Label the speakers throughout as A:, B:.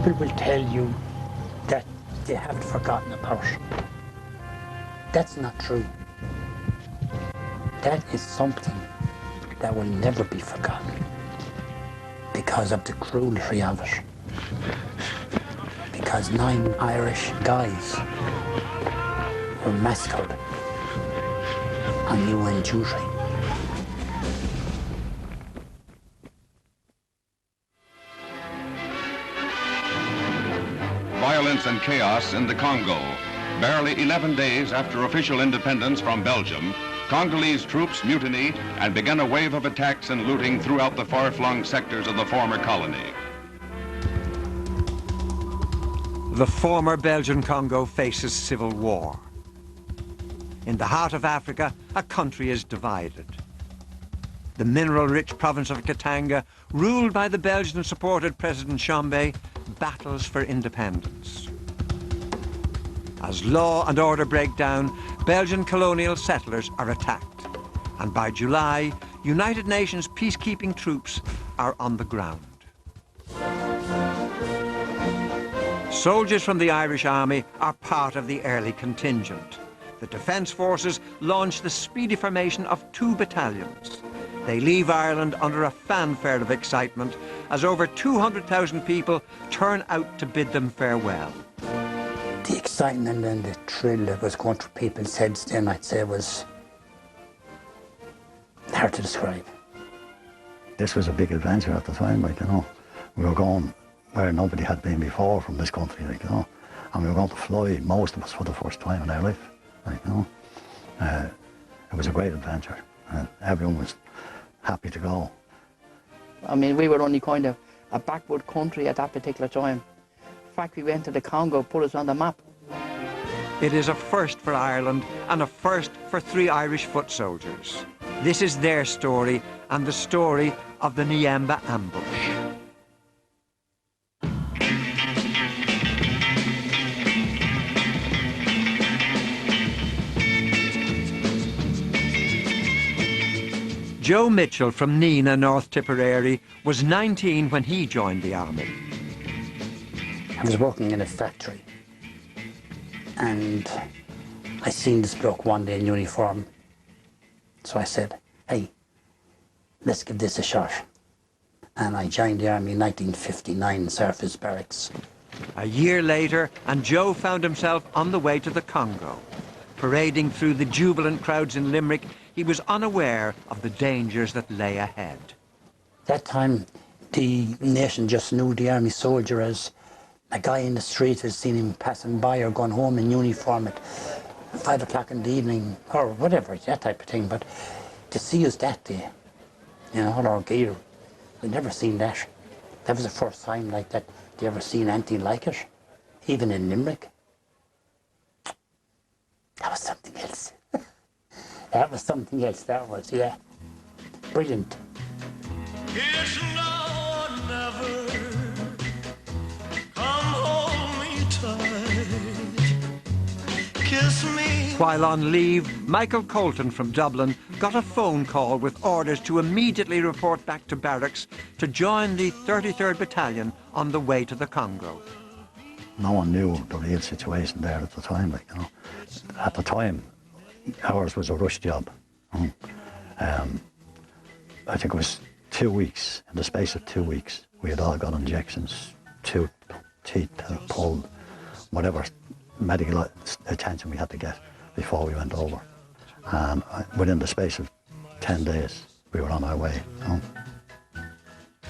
A: People will tell you that they haven't forgotten about it. That's not true. That is something that will never be forgotten because of the cruelty of it. Because 9 Irish guys were massacred on UN duty.
B: Violence and chaos in the Congo. Barely 11 days after official independence from Belgium, Congolese troops mutiny and began a wave of attacks and looting throughout the far-flung sectors of the former colony.
C: The former Belgian Congo faces civil war. In the heart of Africa, a country is divided. The mineral-rich province of Katanga, ruled by the Belgian-supported President Niemba, battles for independence. As law and order break down, Belgian colonial settlers are attacked. And by July, United Nations peacekeeping troops are on the ground. Soldiers from the Irish Army are part of the early contingent. The Defence Forces launch the speedy formation of 2 battalions. They leave Ireland under a fanfare of excitement as over 200,000 people turn out to bid them farewell.
A: The excitement and the thrill that was going through people's heads then, I'd say, was hard to describe.
D: This was a big adventure at the time, like, you know. We were going where nobody had been before from this country, like, you know. And we were going to fly, most of us, for the first time in our life, like, you know. It was a great adventure, and everyone was happy to go.
E: I mean, we were only kind of a backward country at that particular time. In fact, we went to the Congo, put us on the map.
C: It is a first for Ireland and a first for 3 Irish foot soldiers. This is their story and the story of the Niemba ambush. Joe Mitchell from Nina, North Tipperary, was 19 when he joined the army.
A: I was working in a factory and I seen this bloke one day in uniform. So I said, hey, let's give this a shot. And I joined the army in 1959, Surface Barracks.
C: A year later, and Joe found himself on the way to the Congo. Parading through the jubilant crowds in Limerick, he was unaware of the dangers that lay ahead.
A: That time, the nation just knew the army soldier as a guy in the street had seen him passing by or going home in uniform at 5 o'clock in the evening, or whatever, that type of thing. But to see us that day, you know, our gear, we'd never seen that. That was the first time like that they ever seen anything like it, even in Limerick. That was something else. That was something else, that was, yeah. Brilliant.
F: It's now or never. Come hold me tight. Kiss me.
C: While on leave, Michael Colton from Dublin got a phone call with orders to immediately report back to barracks to join the 33rd Battalion on the way to the Congo.
D: No one knew the real situation there at the time, like, you know. At the time, ours was a rush job. I think it was 2 weeks. In the space of 2 weeks, we had all got injections, tooth, teeth pulled, whatever medical attention we had to get before we went over. And within the space of 10 days, we were on our way home.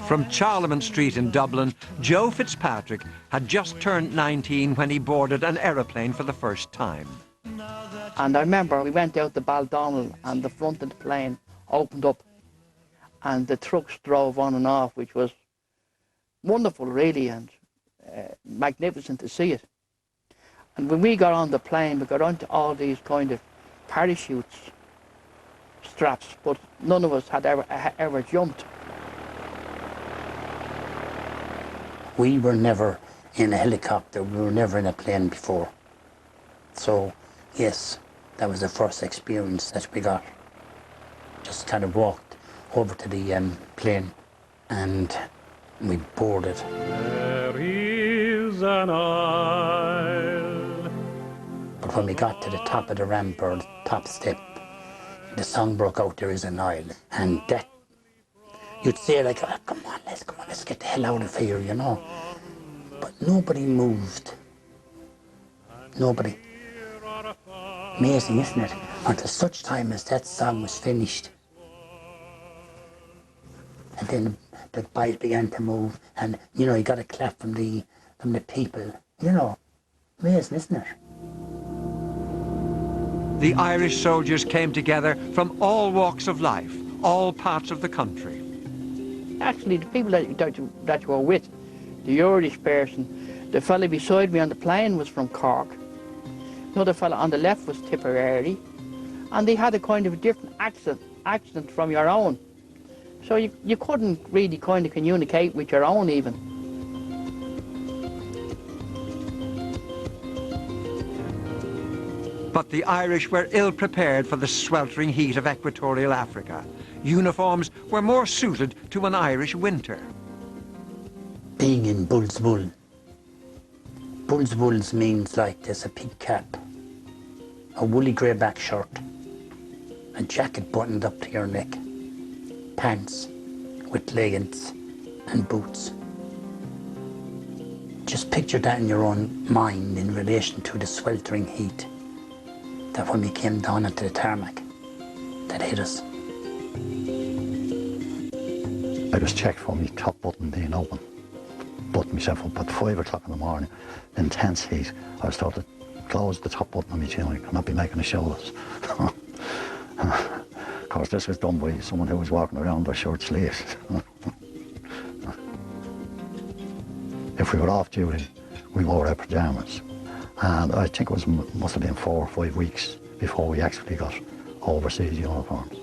C: From Charlemont Street in Dublin, Joe Fitzpatrick had just turned 19 when he boarded an aeroplane for the first time.
E: And I remember we went out to Baldonnel and the front of the plane opened up and the trucks drove on and off, which was wonderful really and magnificent to see it. And when we got on the plane, we got onto all these kind of parachutes straps, but none of us had ever jumped.
A: We were never in a helicopter, we were never in a plane before. So, yes, that was the first experience that we got. Just kind of walked over to the plane and we boarded.
F: There is an isle.
A: But when we got to the top of the ramp or the top step, the song broke out, "There is an isle." And that, you'd say like, "Oh, come on, let's get the hell out of here," you know. But nobody moved. Nobody. Amazing, isn't it? Until such time as that song was finished. And then the boys began to move, and you know, you got a clap from the people. You know, amazing, isn't it?
C: The Irish soldiers came together from all walks of life, all parts of the country.
E: Actually, the people that you were with, the Irish person, the fella beside me on the plane was from Cork. Another fella on the left was Tipperary, and they had a kind of a different accent from your own. So you couldn't really kind of communicate with your own even.
C: But the Irish were ill prepared for the sweltering heat of equatorial Africa. Uniforms were more suited to an Irish winter.
A: Being in bull's wool. Bull's wool means like there's a pig cap, a woolly grey back shirt, a jacket buttoned up to your neck, pants with leggings and boots. Just picture that in your own mind in relation to the sweltering heat that when we came down into the tarmac, that hit us.
D: I was checked for me top button being open. Button myself up at 5 o'clock in the morning, intense heat. I was told to close the top button on my tunic and not be making a show of us. Of course, this was done by someone who was walking around with short sleeves. If we were off duty, we wore our pyjamas. And I think it must have been 4 or 5 weeks before we actually got overseas uniforms.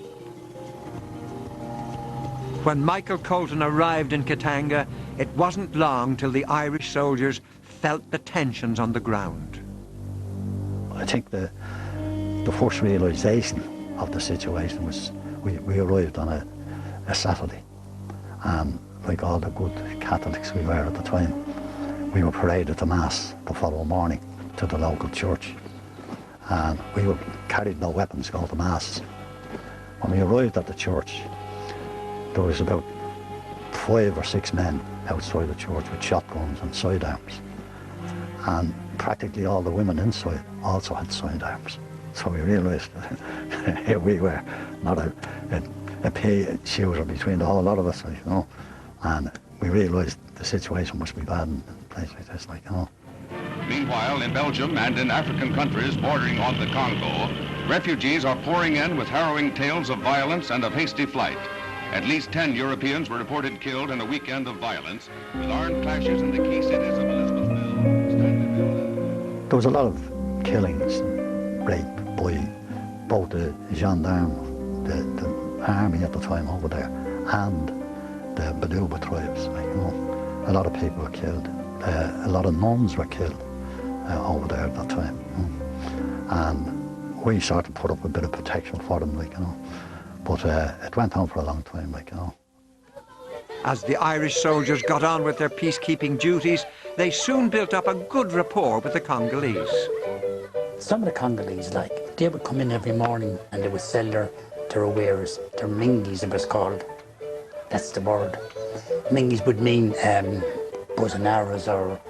C: When Michael Colton arrived in Katanga, it wasn't long till the Irish soldiers felt the tensions on the ground.
D: I think the first realisation of the situation was we arrived on a Saturday, and like all the good Catholics we were at the time, we were paraded to Mass the following morning to the local church, and we carried no weapons going to Mass. When we arrived at the church, there was about 5 or 6 men outside the church with shotguns and sidearms, and practically all the women inside also had sidearms. So we realised here we were, not a pay shooter between the whole lot of us, you know, and we realised the situation must be bad in a place like this, like, you know.
B: Meanwhile, in Belgium and in African countries bordering on the Congo, refugees are pouring in with harrowing tales of violence and of hasty flight. At least 10 Europeans were reported killed in a weekend of violence, with armed clashes in the key cities of Elizabethville, Stanleyville.
D: There was a lot of killings and rape by both the gendarme, the army at the time over there, and the Baduba tribes. Like, you know, a lot of people were killed. A lot of nuns were killed over there at that time. And we sort of put up a bit of protection for them, like, you know. But it went on for a long time, like, you know.
C: As the Irish soldiers got on with their peacekeeping duties, they soon built up a good rapport with the Congolese.
A: Some of the Congolese, like, they would come in every morning and they would sell their wares, their mingies it was called. That's the word. Mingies would mean bows and arrows or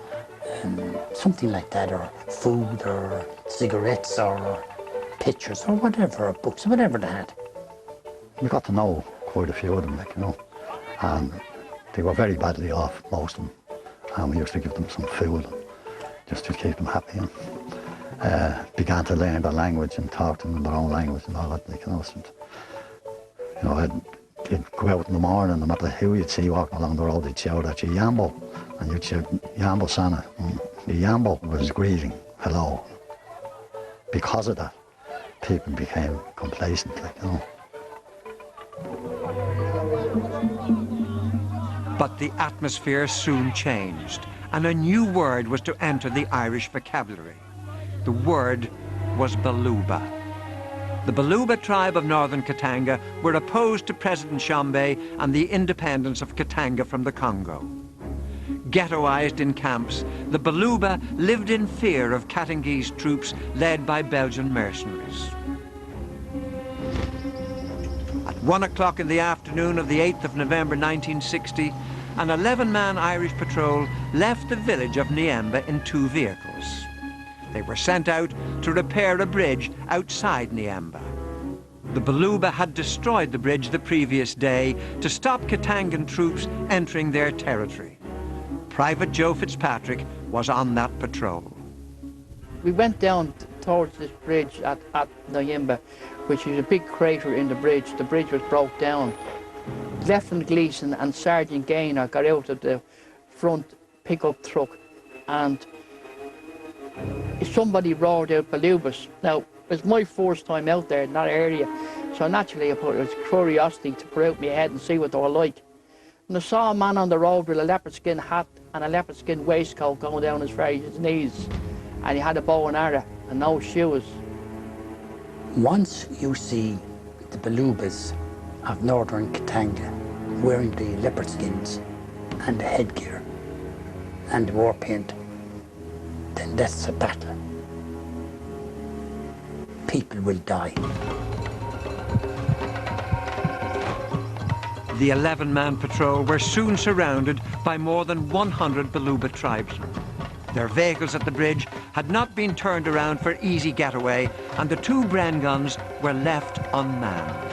A: something like that, or food or cigarettes or pictures or whatever, or books, whatever they had.
D: We got to know quite a few of them, like, you know, and they were very badly off, most of them, and we used to give them some food just to keep them happy, and began to learn their language and talk to them in their own language and all that, like, you know. You know, you'd go out in the morning, no matter who you'd see walking along the road, they'd shout at you, Yambo, and you'd shout, Yambo Sana. And the Yambo was greeting, hello. Because of that, people became complacent, like, you know.
C: But the atmosphere soon changed, and a new word was to enter the Irish vocabulary. The word was Baluba. The Baluba tribe of northern Katanga were opposed to President Tshombe and the independence of Katanga from the Congo. Ghettoized in camps, the Baluba lived in fear of Katangese troops led by Belgian mercenaries. At 1 o'clock in the afternoon of the 8th of November 1960, an 11-man Irish patrol left the village of Niemba in 2 vehicles. They were sent out to repair a bridge outside Niemba. The Baluba had destroyed the bridge the previous day to stop Katangan troops entering their territory. Private Joe Fitzpatrick was on that patrol.
E: We went down towards this bridge at Niemba, which is a big crater in the bridge. The bridge was broke down. Lieutenant Gleeson and Sergeant Gaynor got out of the front pickup truck, and somebody roared out Balubas. Now, it was my first time out there in that area, so naturally it was curiosity to put out my head and see what they were like. And I saw a man on the road with a leopard skin hat and a leopard skin waistcoat going down his knees, and he had a bow and arrow and no shoes.
A: Once you see the Balubas of northern Katanga wearing the leopard skins and the headgear and the war paint, then that's a battle. People will die.
C: The 11-man patrol were soon surrounded by more than 100 Baluba tribesmen. Their vehicles at the bridge had not been turned around for easy getaway, and the 2 Bren guns were left unmanned.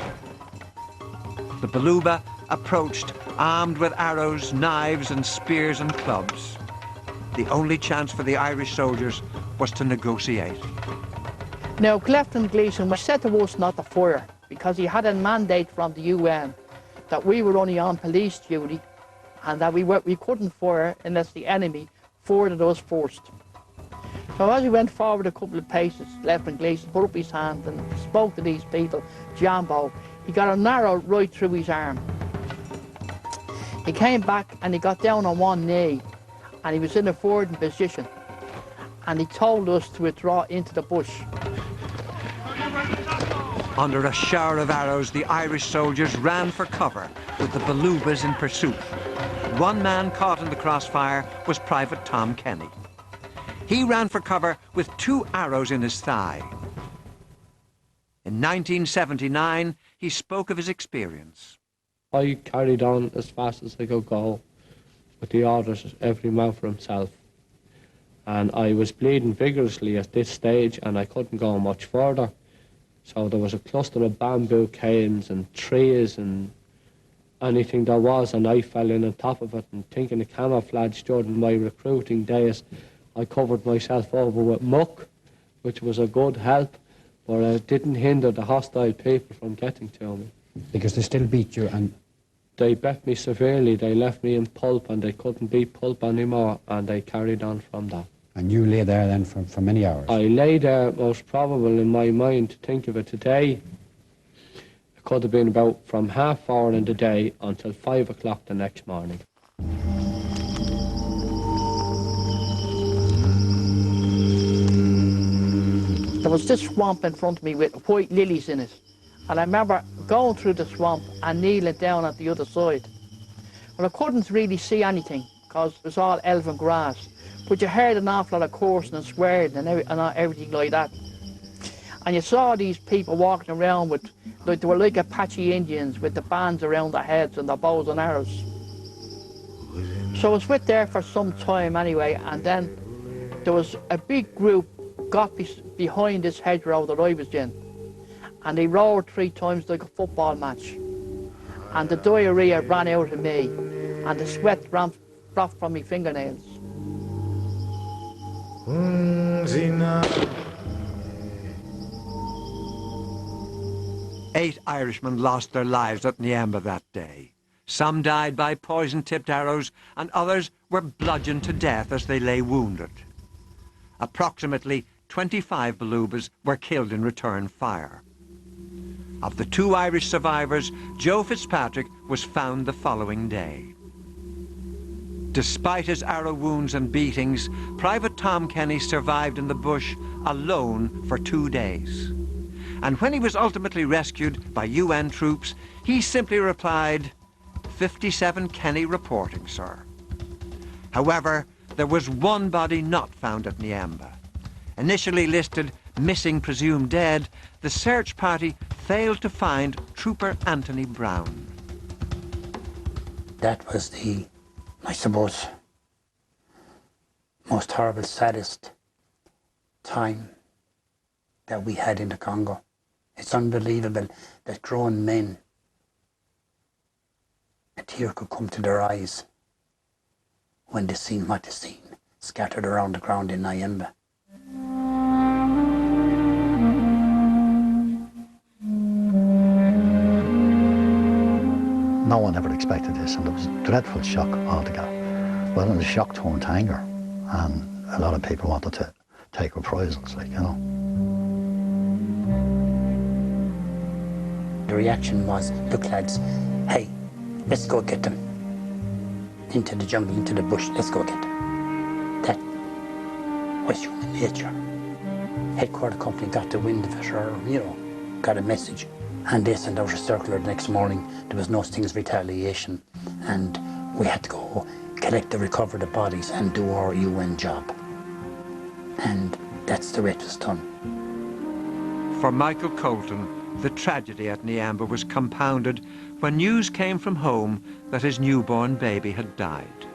C: The Baluba approached, armed with arrows, knives and spears and clubs. The only chance for the Irish soldiers was to negotiate.
E: Now, Lieutenant Gleeson was said to us not to fire because he had a mandate from the UN that we were only on police duty and that we couldn't fire unless the enemy fired at us first. So as we went forward a couple of paces, Lieutenant Gleeson put up his hand and spoke to these people, Jambo. He got an arrow right through his arm. He came back and he got down on one knee and he was in a forward position, and he told us to withdraw into the bush.
C: Under a shower of arrows, the Irish soldiers ran for cover with the Balubas in pursuit. One man caught in the crossfire was Private Tom Kenny. He ran for cover with 2 arrows in his thigh. In 1979, he spoke of his experience.
G: I carried on as fast as I could go, with the orders, every man for himself. And I was bleeding vigorously at this stage, and I couldn't go much further. So there was a cluster of bamboo canes and trees and anything there was, and I fell in on top of it, and thinking of camouflage during my recruiting days, I covered myself over with muck, which was a good help, but it didn't hinder the hostile people from getting to me.
H: Because they still beat you? And
G: they beat me severely. They left me in pulp, and they couldn't beat pulp anymore, and they carried on from that.
H: And you lay there then for many hours?
G: I lay there, most probable in my mind, to think of it today. It could have been about from 4:30 in the day until 5 o'clock the next morning.
E: There was this swamp in front of me with white lilies in it. And I remember going through the swamp and kneeling down at the other side. But I couldn't really see anything because it was all elven grass. But you heard an awful lot of cursing and swearing and everything like that. And you saw these people walking around with, like they were like Apache Indians with the bands around their heads and their bows and arrows. So I was with there for some time anyway, and then there was a big group got behind this hedgerow that I was in. And they roared 3 times like a football match. And the diarrhea ran out of me, and the sweat ran off from my fingernails.
C: 8 Irishmen lost their lives at Niemba that day. Some died by poison-tipped arrows, and others were bludgeoned to death as they lay wounded. Approximately 25 Balubas were killed in return fire. Of the 2 Irish survivors, Joe Fitzpatrick was found the following day. Despite his arrow wounds and beatings, Private Tom Kenny survived in the bush alone for 2 days. And when he was ultimately rescued by UN troops, he simply replied, "57 Kenny reporting, sir." However, there was one body not found at Niemba. Initially listed missing presumed dead, the search party failed to find Trooper Anthony Brown.
A: That was the, I suppose, most horrible, saddest time that we had in the Congo. It's unbelievable that grown men, a tear could come to their eyes when they seen what they seen scattered around the ground in Niemba.
D: No one ever expected this, and it was a dreadful shock altogether. Well, it was a shock turned to anger, and a lot of people wanted to take reprisals, like, you know.
A: The reaction was, look lads, hey, let's go get them. Into the jungle, into the bush, let's go get them. That was human nature. Headquarter company got the wind of it, or, you know, got a message. And they sent out a circular the next morning. There was no such as retaliation. And we had to go collect the recover the bodies and do our UN job. And that's the way it was done.
C: For Michael Colton, the tragedy at Niemba was compounded when news came from home that his newborn baby had died.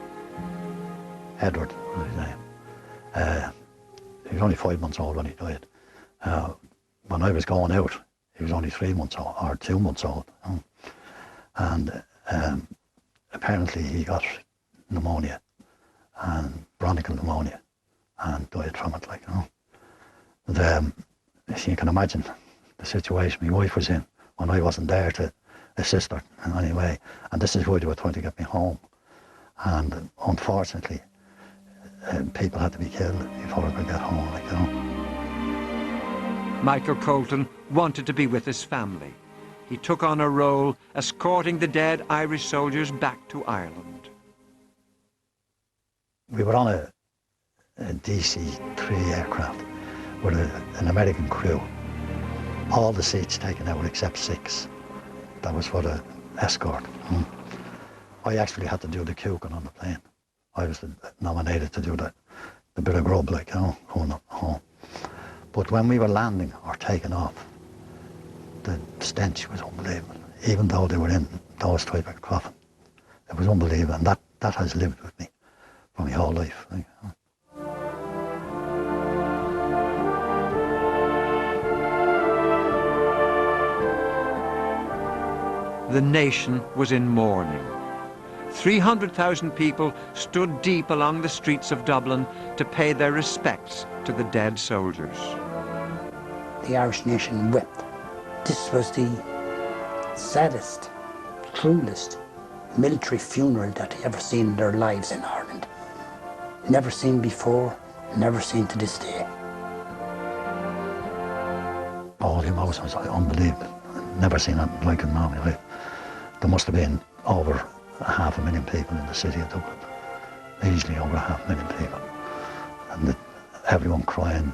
D: Edward was his name. He was only 5 months old when he died. When I was going out, he was only 3 months old, or 2 months old. You know? And apparently he got pneumonia, and bronchial pneumonia, and died from it, like, you know. And, you can imagine the situation my wife was in when I wasn't there to assist her in any way. And this is why they were trying to get me home. And unfortunately, people had to be killed before I could get home, like, you know.
C: Michael Colton wanted to be with his family. He took on a role escorting the dead Irish soldiers back to Ireland.
D: We were on a DC-3 aircraft with an American crew. All the seats taken out except 6. That was for the escort. I actually had to do the cooking on the plane. I was nominated to do the bit of grub, like, you know, going home. But when we were landing or taking off, the stench was unbelievable. Even though they were in those type of coffin, it was unbelievable, and that has lived with me for my whole life. Like, you know.
C: The nation was in mourning. 300,000 people stood deep along the streets of Dublin to pay their respects to the dead soldiers.
A: The Irish nation wept. This was the saddest, cruelest military funeral that they ever seen in their lives in Ireland. Never seen before, never seen to this day.
D: All the emotions, unbelievable. Never seen anything like it in my life. There must have been over 500,000 people in the city of Dublin. Easily over 500,000 people. And everyone crying,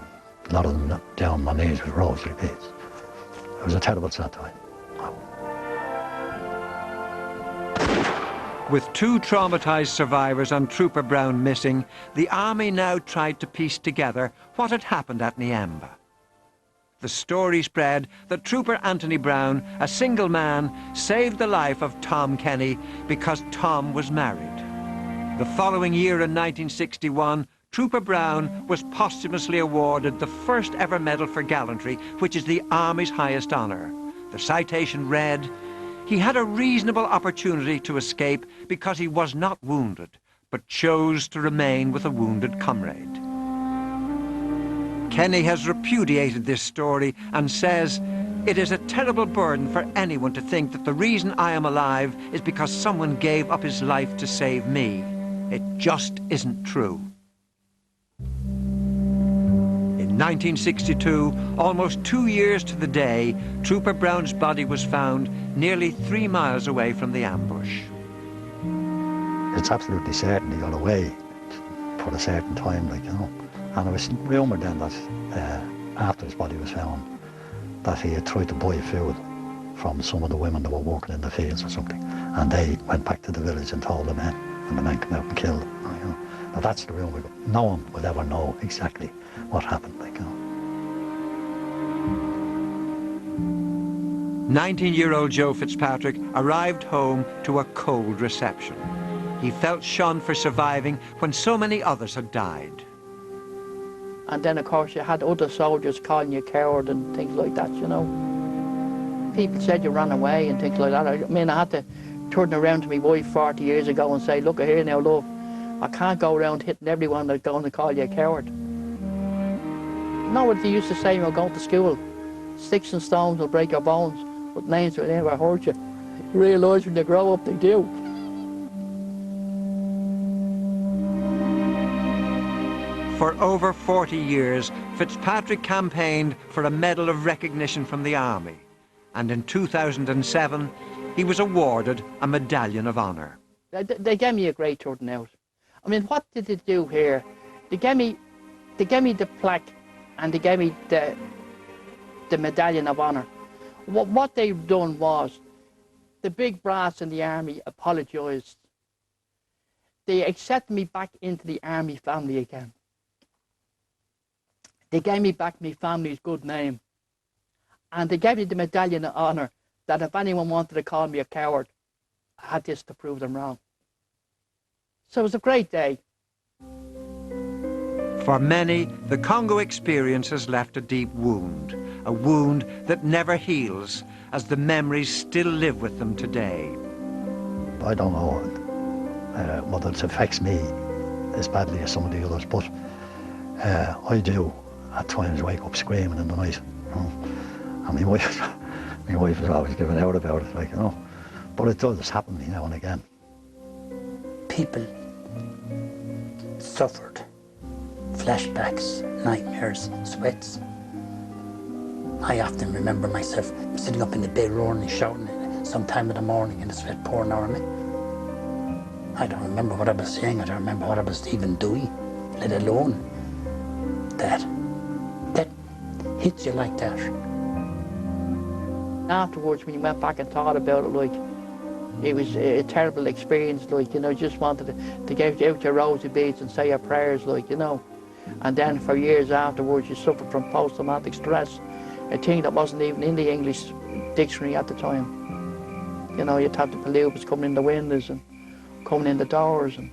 D: a lot of them down on my knees with rosary beads. It was a terrible sad time.
C: With 2 traumatized survivors and Trooper Brown missing, the army now tried to piece together what had happened at Niemba. The story spread that Trooper Anthony Brown, a single man, saved the life of Tom Kenny because Tom was married. The following year in 1961, Trooper Brown was posthumously awarded the first ever Medal for Gallantry, which is the Army's highest honour. The citation read, "He had a reasonable opportunity to escape because he was not wounded, but chose to remain with a wounded comrade." Kenny has repudiated this story and says, "It is a terrible burden for anyone to think that the reason I am alive is because someone gave up his life to save me. It just isn't true." In 1962, almost 2 years to the day, Trooper Brown's body was found nearly 3 miles away from the ambush.
D: It's absolutely certain he got away for a certain time, like, you know. And it was rumoured then that after his body was found, that he had tried to buy food from some of the women that were working in the fields or something. And they went back to the village and told the men, and the men came out and killed him. You know. Now that's the real way. No one will ever know exactly what happened, like, you know.
C: 19-year-old Joe Fitzpatrick arrived home to a cold reception. He felt shunned for surviving when so many others had died.
E: And then, of course, you had other soldiers calling you coward and things like that, you know. People said you ran away and things like that. I mean, I had to turn around to my wife 40 years ago and say, look here now, love, I can't go around hitting everyone that's going to call you a coward. You know what they used to say when we were going to school? Sticks and stones will break your bones, but names will never hurt you. You realise when you grow up, they do.
C: For over 40 years, Fitzpatrick campaigned for a Medal of Recognition from the Army, and in 2007, he was awarded a Medallion of Honour.
E: They gave me a great turnout. I mean, what did they do here? They gave me the plaque, and they gave me the Medallion of Honour. What they've done was, the big brass in the army apologised. They accepted me back into the army family again. They gave me back my family's good name. And they gave me the Medallion of Honour that if anyone wanted to call me a coward, I had this to prove them wrong. So it was a great day.
C: For many, the Congo experience has left a deep wound, a wound that never heals, as the memories still live with them today.
D: I don't know whether it affects me as badly as some of the others, but I do at times wake up screaming in the night, you know. And my wife is always giving out about it, like, you know. But it does happen to me now and again.
A: People suffered flashbacks, nightmares, sweats. I often remember myself sitting up in the bed roaring and shouting at some time in the morning and the sweat pouring over me. I don't remember what I was saying, I don't remember what I was even doing, let alone that. That hits you like that.
E: Afterwards, when you went back and thought about it, like, it was a terrible experience, like, you know, just wanted to get out your rosy beads and say your prayers, like, you know. And then for years afterwards, you suffered from post-traumatic stress, a thing that wasn't even in the English dictionary at the time. You know, you'd have the pollutants coming in the windows and coming in the doors, and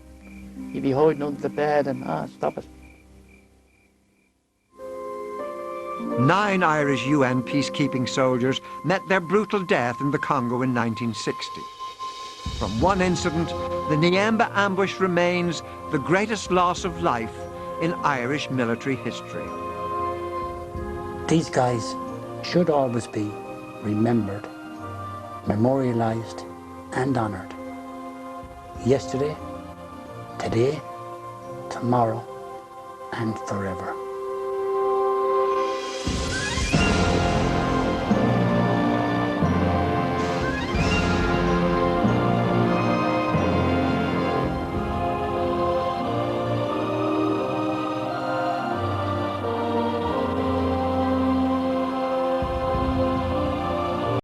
E: you'd be hiding under the bed and, stop it.
C: 9 Irish UN peacekeeping soldiers met their brutal death in the Congo in 1960. From one incident, the Niemba ambush remains the greatest loss of life in Irish military history.
A: These guys should always be remembered, memorialised and honoured. Yesterday, today, tomorrow and forever.